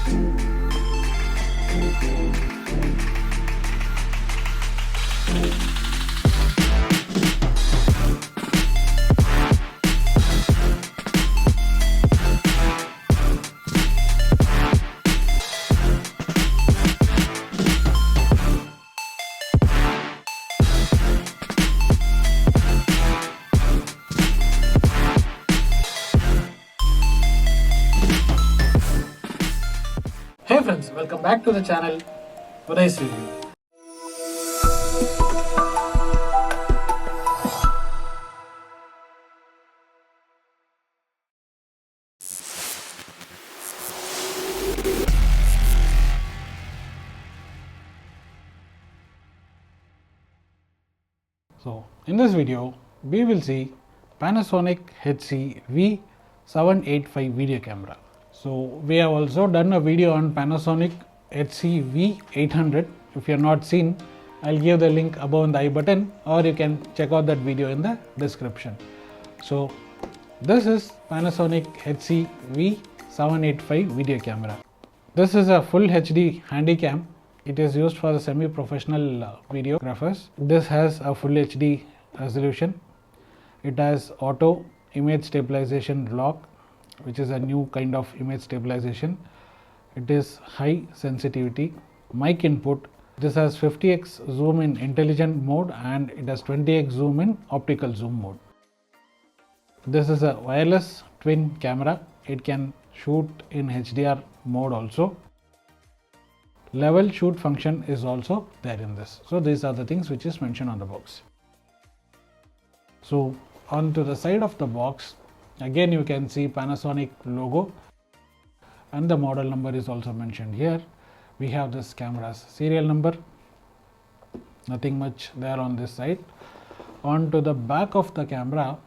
Hey friends, welcome back to the channel udaysreview. So in this video we will see Panasonic HC-V785 video camera. So we have also done a video on Panasonic HC-V800. If you have not seen, I'll give the link above in the I button, or you can check out that video in the description. So this is Panasonic HC-V785 video camera. This is a full HD handycam. It is used for the semi-professional videographers. This has a full HD resolution. It has auto image stabilization lock, which is a new kind of image stabilization. It is high sensitivity. Mic input. This has 50x zoom in intelligent mode and it has 20x zoom in optical zoom mode. This is a wireless twin camera. It can shoot in HDR mode also. Level shoot function is also there in this. So these are the things which is mentioned on the box. So onto the side of the box, again you can see Panasonic logo and the model number is also mentioned here. We have this camera's serial number, nothing much there on this side. Onto the back of the camera,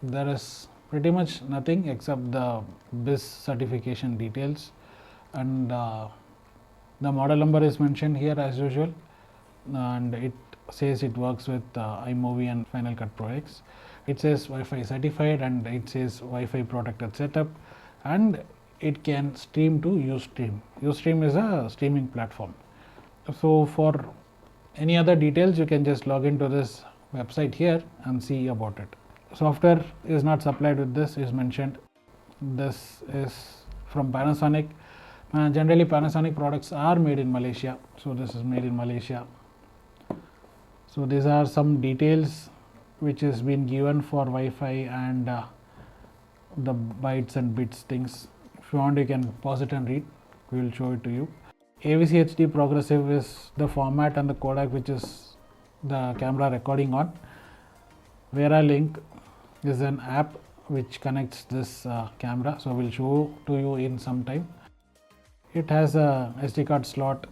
there is pretty much nothing except the BIS certification details, and the model number is mentioned here as usual, and it says it works with iMovie and Final Cut Pro X. It says Wi-Fi certified and it says Wi-Fi protected setup, and it can stream to Ustream. Ustream is a streaming platform. So for any other details you can just log into this website here and see about it. Software is not supplied with this, is mentioned. This is from Panasonic. Generally Panasonic products are made in Malaysia, so this is made in Malaysia. So these are some details which is been given for Wi-Fi and the bytes and bits things. If you want you can pause it and read, we will show it to you. AVC HD progressive is the format and the codec which is the camera recording on. Vera Link is an app which connects this camera, so we'll show to you in some time. It has a SD card slot,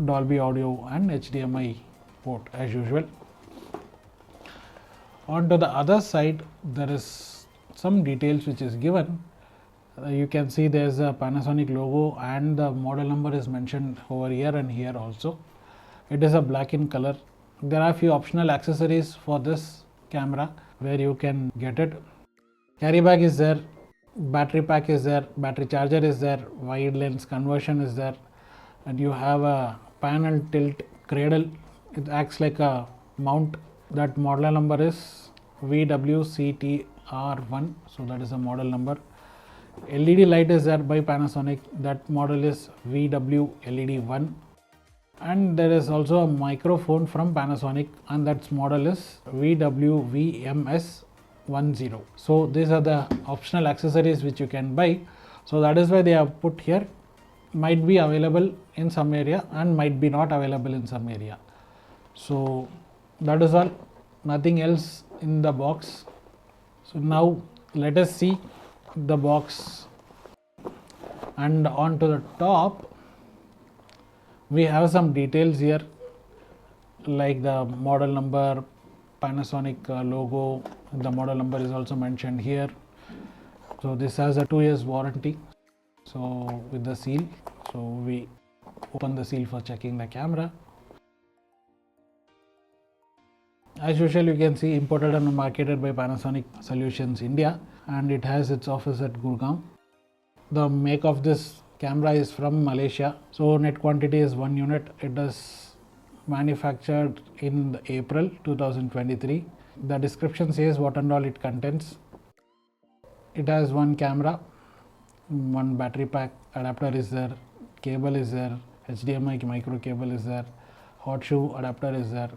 Dolby Audio and HDMI port as usual. On to the other side, there is some details which is given. You can see there is a Panasonic logo and the model number is mentioned over here and here also. It is a black in color. There are few optional accessories for this camera where you can get it. Carry bag is there, battery pack is there, battery charger is there, wide lens conversion is there, and you have a panel tilt cradle. It acts like a mount. That model number is VWCTR1, so that is a model number. LED light is there by Panasonic, that model is VWLED1, and there is also a microphone from Panasonic and that model is VWVMS10. So these are the optional accessories which you can buy, so that is why they have put here. Might be available in some area and might be not available in some area. So that is all, nothing else in the box. So now let us see the box, and on to the top we have some details here like the model number, Panasonic logo. The model number is also mentioned here. So this has a 2 years warranty, so with the seal. So we open the seal for checking the camera. As usual, you can see imported and marketed by Panasonic Solutions India, and it has its office at Gurgaon. The make of this camera is from Malaysia. So net quantity is 1 unit. It is manufactured in April 2023. The description says what and all it contains. It has one camera, one battery pack, adapter is there, cable is there, HDMI micro cable is there, hot shoe adapter is there,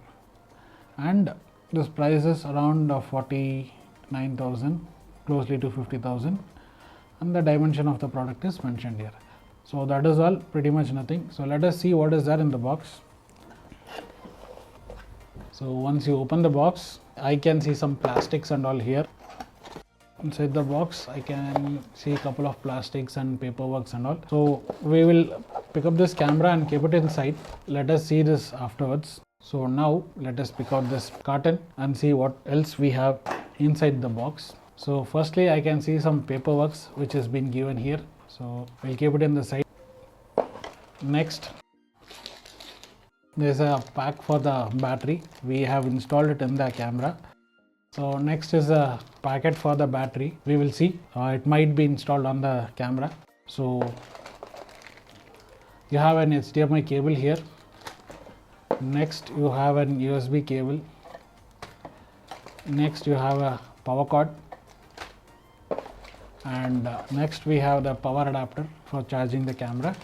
and this price is around 49,000, closely to 50,000, and the dimension of the product is mentioned here. So that is all, pretty much nothing. So let us see what is there in the box. So once you open the box, I can see some plastics and all here. Inside the box I can see a couple of plastics and paperwork and all. So we will pick up this camera and keep it inside. Let us see this afterwards. So now let us pick out this carton and see what else we have inside the box. So firstly I can see some paperwork which has been given here. So we'll keep it in the side. Next, there's a pack for the battery. We have installed it in the camera. So next is a packet for the battery. We will see. It might be installed on the camera. So you have an HDMI cable here. Next you have an USB cable. Next you have a power cord. And next we have the power adapter for charging the camera.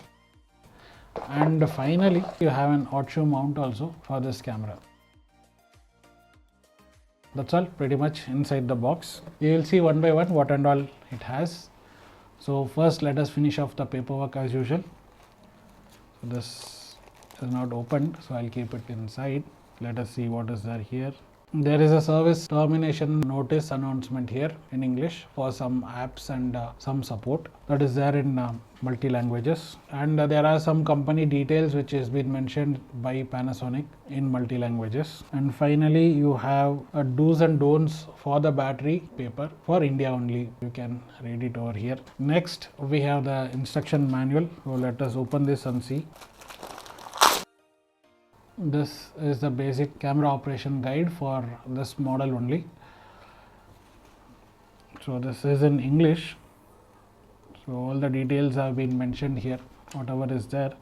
And finally you have an hot shoe mount also for this camera. That's all pretty much inside the box. You will see one by one what and all it has. So first let us finish off the paperwork as usual. So this is not opened, so I'll keep it inside. Let us see what is there here. There is a service termination notice announcement here in English for some apps and some support that is there in multi languages, and there are some company details which has been mentioned by Panasonic in multi languages. And finally you have a do's and don'ts for the battery paper for India only. You can read it over here. Next we have the instruction manual. So let us open this and see. This is the basic camera operation guide for this model only. So this is in English. So all the details have been mentioned here, whatever is there.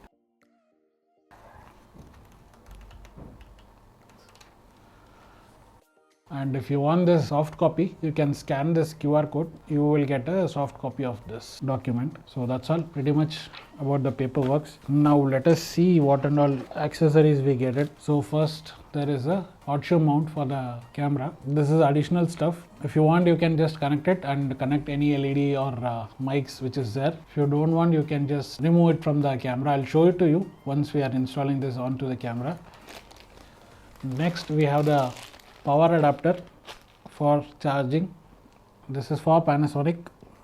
And if you want this soft copy, you can scan this QR code. You will get a soft copy of this document. So that's all pretty much about the paperwork. Now let us see what and all accessories we get it. So first there is a hot shoe mount for the camera. This is additional stuff. If you want, you can just connect it and connect any LED or mics which is there. If you don't want, you can just remove it from the camera. I'll show it to you once we are installing this onto the camera. Next we have the power adapter for charging. This is for Panasonic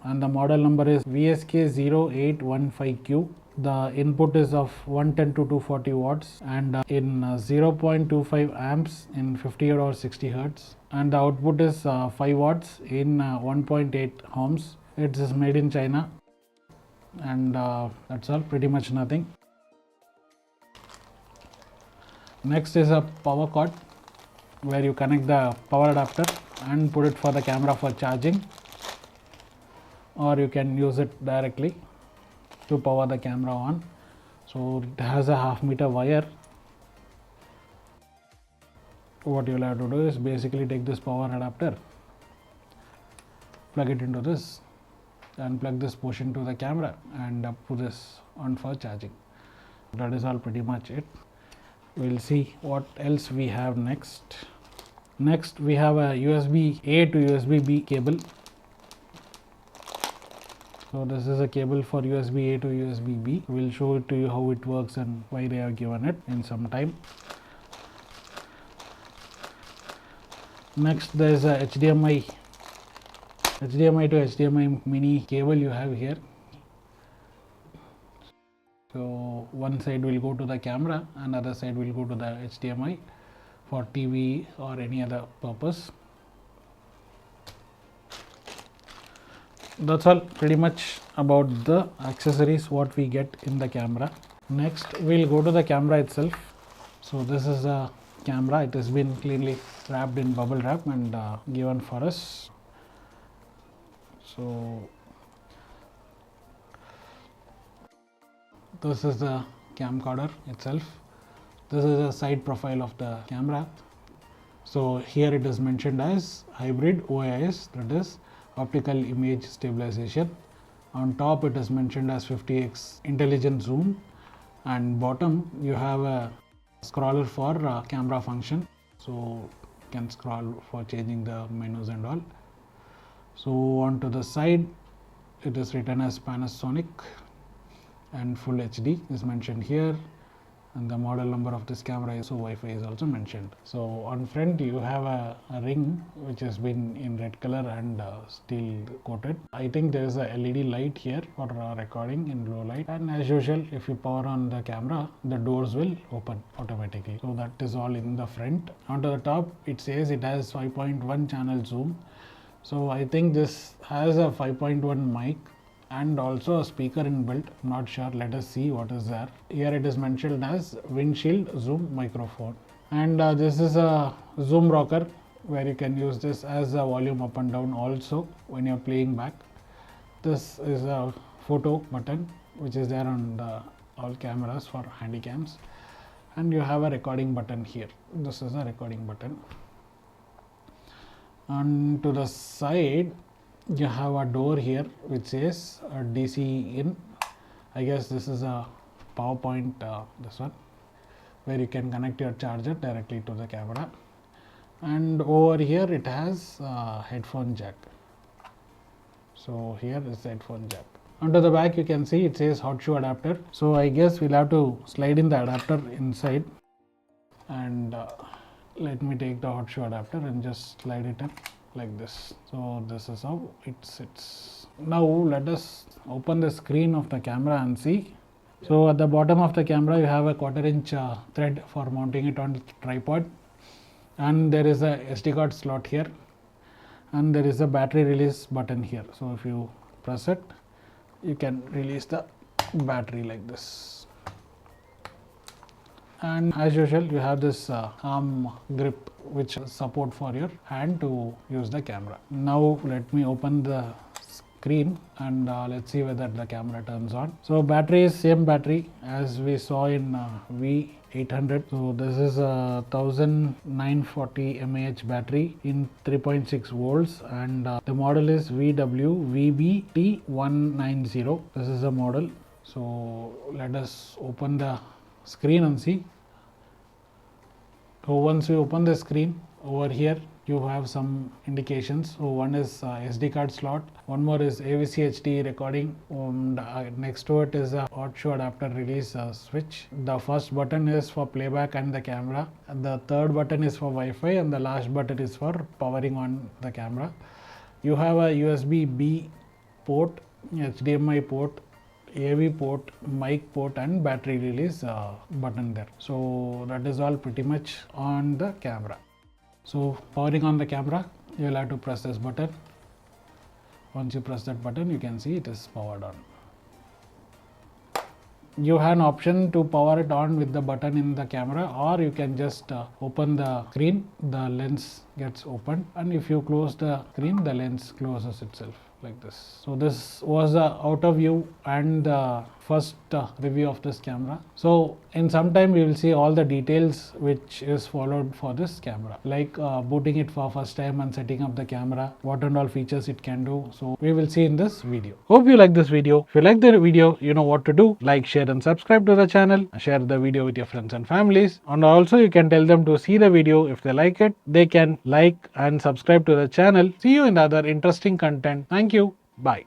and the model number is VSK0815Q. The input is of 110 to 240 watts and in 0.25 amps in 50 or 60 hertz, and the output is 5 watts in 1.8 ohms. It is made in China, and that's all, pretty much nothing. Next is a power cord where you connect the power adapter and put it for the camera for charging, or you can use it directly to power the camera on. So it has a 0.5 meter wire. What you'll have to do is basically take this power adapter, plug it into this and plug this portion to the camera and put this on for charging. That is all pretty much it. We'll see what else we have next. Next we have a USB A to USB B cable. So this is a cable for USB A to USB B. We'll show it to you how it works and why they have given it in some time. Next there is a HDMI to HDMI mini cable you have here. So one side will go to the camera and other side will go to the HDMI for TV or any other purpose. That's all pretty much about the accessories what we get in the camera. Next we'll go to the camera itself. So this is a camera. It has been cleanly wrapped in bubble wrap and given for us. So This is the camcorder itself. This is a side profile of the camera. So here it is mentioned as hybrid OIS, that is optical image stabilization. On top it is mentioned as 50x intelligent zoom, and bottom you have a scroller for camera function, so you can scroll for changing the menus and all. So onto the side it is written as Panasonic, and full HD is mentioned here, and the model number of this camera is, so Wi-Fi is also mentioned. So on front you have a ring which has been in red color and steel coated. I think there is a LED light here for recording in low light, and as usual if you power on the camera the doors will open automatically. So that is all in the front. Onto the top it says it has 5.1 channel zoom. So I think this has a 5.1 mic and also a speaker inbuilt. Not sure, let us see what is there. Here it is mentioned as windshield zoom microphone, and this is a zoom rocker where you can use this as a volume up and down also when you're playing back. This is a photo button which is there on all cameras for handy cams, and you have a recording button here. This is a recording button. And to the side you have a door here which says DC in. I guess this is a power point, this one, where you can connect your charger directly to the camera. And over here it has headphone jack. So here is the headphone jack. Onto the back you can see it says hot shoe adapter. So I guess we'll have to slide in the adapter inside, and let me take the hot shoe adapter and just slide it in like this. So this is how it sits. Now let us open the screen of the camera and see. So at the bottom of the camera you have a 1/4 inch thread for mounting it on the tripod, and there is a SD card slot here, and there is a battery release button here. So if you press it you can release the battery like this. And as usual you have this arm grip which is support for your hand to use the camera. Now let me open the screen and let's see whether the camera turns on. So battery is same battery as we saw in V800. So this is a 1940 mAh battery in 3.6 volts, and the model is VWVBT190. This is the model. So let us open the screen and see. So once you open the screen, over here you have some indications. So one is SD card slot, one more is AVC HD recording, and next to it is a hot shoe adapter release switch. The first button is for playback and the camera, and the third button is for Wi-Fi, and the last button is for powering on the camera. You have a USB-B port, HDMI port, AV port, mic port, and battery release button there. So that is all pretty much on the camera. So powering on the camera, you will have to press this button. Once you press that button you can see it is powered on. You have an option to power it on with the button in the camera, or you can just open the screen, the lens gets opened, and if you close the screen the lens closes itself like this. So this was the outer view and the first review of this camera. So in some time we will see all the details which is followed for this camera, like booting it for first time and setting up the camera, what and all features it can do. So we will see in this video. Hope you like this video. If you like the video, you know what to do. Like, share and subscribe to the channel. Share the video with your friends and families, and also you can tell them to see the video. If they like it, they can like and subscribe to the channel. See you in the other interesting content. Thank you. Bye.